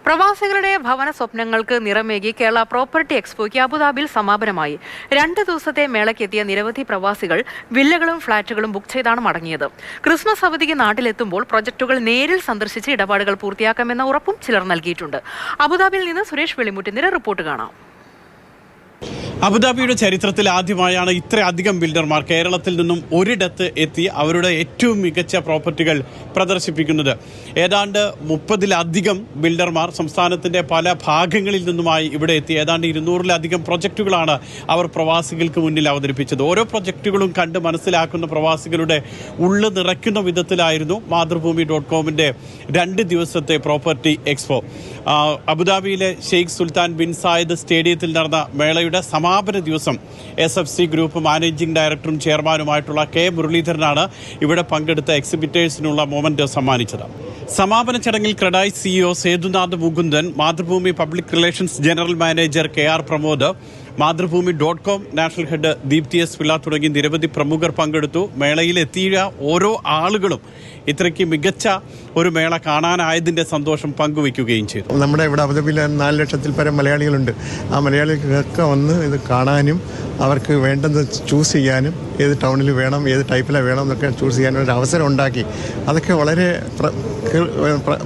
പ്രവാസികളുടെ ഭവന സ്വപ്നങ്ങൾക്ക് നിറമേകി കേരള പ്രോപ്പർട്ടി എക്സ്പോയ്ക്ക് അബുദാബിയിൽ സമാപനമായി. 2 ദിവസത്തെ മേളയ്ക്കെത്തിയ നിരവധി പ്രവാസികൾ വില്ലകളും ഫ്ളാറ്റുകളും ബുക്ക് ചെയ്താണ് മടങ്ങിയത്. ക്രിസ്മസ് അവധിക്ക് നാട്ടിലെത്തുമ്പോൾ പ്രൊജക്ടുകൾ നേരിൽ സന്ദർശിച്ച് ഇടപാടുകൾ പൂർത്തിയാക്കാമെന്ന ഉറപ്പും ചിലർ നൽകിയിട്ടുണ്ട്. അബുദാബിയിൽ നിന്ന് സുരേഷ് വെളിമുട്ടിന്റെ റിപ്പോർട്ട് കാണാം. അബുദാബിയുടെ ചരിത്രത്തിൽ ആദ്യമായാണ് ഇത്രയധികം ബിൽഡർമാർ കേരളത്തിൽ നിന്നും ഒരിടത്ത് എത്തി അവരുടെ ഏറ്റവും മികച്ച പ്രോപ്പർട്ടികൾ പ്രദർശിപ്പിക്കുന്നത്. ഏതാണ്ട് 30-ലധികം ബിൽഡർമാർ സംസ്ഥാനത്തിന്റെ പല ഭാഗങ്ങളിൽ നിന്നുമായി ഇവിടെ എത്തി. ഏതാണ്ട് 200-ലധികം പ്രൊജക്റ്റുകളാണ് അവർ പ്രവാസികൾക്ക് മുന്നിൽ അവതരിപ്പിച്ചത്. ഓരോ പ്രൊജക്റ്റുകളും കണ്ട് മനസ്സിലാക്കുന്ന പ്രവാസികളുടെ ഉള്ളു നിറയ്ക്കുന്ന വിധത്തിലായിരുന്നു മാതൃഭൂമി.comന്റെ 2 ദിവസത്തെ പ്രോപ്പർട്ടി എക്സ്പോ. അബുദാബിയിലെ ഷെയ്ഖ് സുൽത്താൻ ബിൻ സായിദ് സ്റ്റേഡിയത്തിൽ നടന്ന മേളയുടെ സമാപന ദിവസം SFC ഗ്രൂപ്പ് മാനേജിംഗ് ഡയറക്ടറും ചെയർമാനുമായിട്ടുള്ള കെ മുരളീധരനാണ് ഇവിടെ പങ്കെടുത്ത എക്സിബിറ്റേഴ്സിനുള്ള മൊമെന്റ് സമ്മാനിച്ചത്. സമാപന ചടങ്ങിൽ CREDAI CEO Sethunath Mukundan, Mathrubhumi public relations general manager KR Pramod, മാതൃഭൂമി.com national head Deepthi S Pillai തുടങ്ങി നിരവധി പ്രമുഖർ പങ്കെടുത്തു. മേളയിൽ എത്തിയ ഓരോ ആളുകളും ഇത്രയ്ക്ക് മികച്ച ഒരു മേള കാണാനായതിൻ്റെ സന്തോഷം പങ്കുവയ്ക്കുകയും ചെയ്തു. നമ്മുടെ ഇവിടെ അബുദാബിയിൽ 4 ലക്ഷത്തിൽ പരം മലയാളികളുണ്ട്. ആ മലയാളികൾക്ക് വന്ന് ഇത് കാണാനും അവർക്ക് വേണ്ടത് ചൂസ് ചെയ്യാനും ഏത് ടൗണിൽ വേണം, ഏത് ടൈപ്പിലാണ് വേണം എന്നൊക്കെ ചൂസ് ചെയ്യാനും ഒരു അവസരം ഉണ്ടാക്കി. അതൊക്കെ വളരെ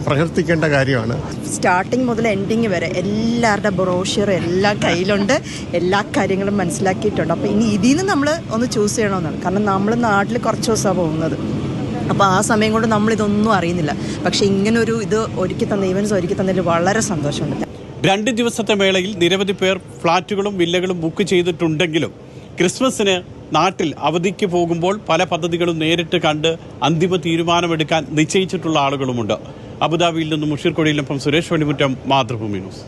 പ്രകീർത്തിക്കേണ്ട കാര്യമാണ്. സ്റ്റാർട്ടിങ് മുതൽ എൻഡിങ് വരെ എല്ലാവരുടെ ബ്രോഷ്യർ എല്ലാം കയ്യിലുണ്ട്, എല്ലാ കാര്യങ്ങളും മനസ്സിലാക്കിയിട്ടുണ്ട്. അപ്പോൾ ഇനി ഇതിൽ നിന്ന് നമ്മൾ ഒന്ന് ചൂസ് ചെയ്യണമെന്നാണ്. കാരണം നമ്മൾ നാട്ടിൽ കുറച്ച് ദിവസമാണ് പോകുന്നത്. അപ്പോൾ ആ സമയം കൊണ്ട് നമ്മളിതൊന്നും അറിയുന്നില്ല. പക്ഷേ ഇങ്ങനൊരു ഇത് ഒരുക്കി തന്നതിൽ വളരെ സന്തോഷമുണ്ട്. 2 ദിവസത്തെ മേളയിൽ നിരവധി പേർ ഫ്ളാറ്റുകളും വില്ലകളും ബുക്ക് ചെയ്തിട്ടുണ്ടെങ്കിലും ക്രിസ്മസിന് നാട്ടിൽ അവധിക്ക് പോകുമ്പോൾ പല പദ്ധതികളും നേരിട്ട് കണ്ട് അന്തിമ തീരുമാനമെടുക്കാൻ നിശ്ചയിച്ചിട്ടുള്ള ആളുകളുമുണ്ട്. അബുദാബിയിൽ നിന്നും മുഷീർ കൊടിയിലൊപ്പം സുരേഷ് വെളിമുറ്റം, മാതൃഭൂമി ന്യൂസ്.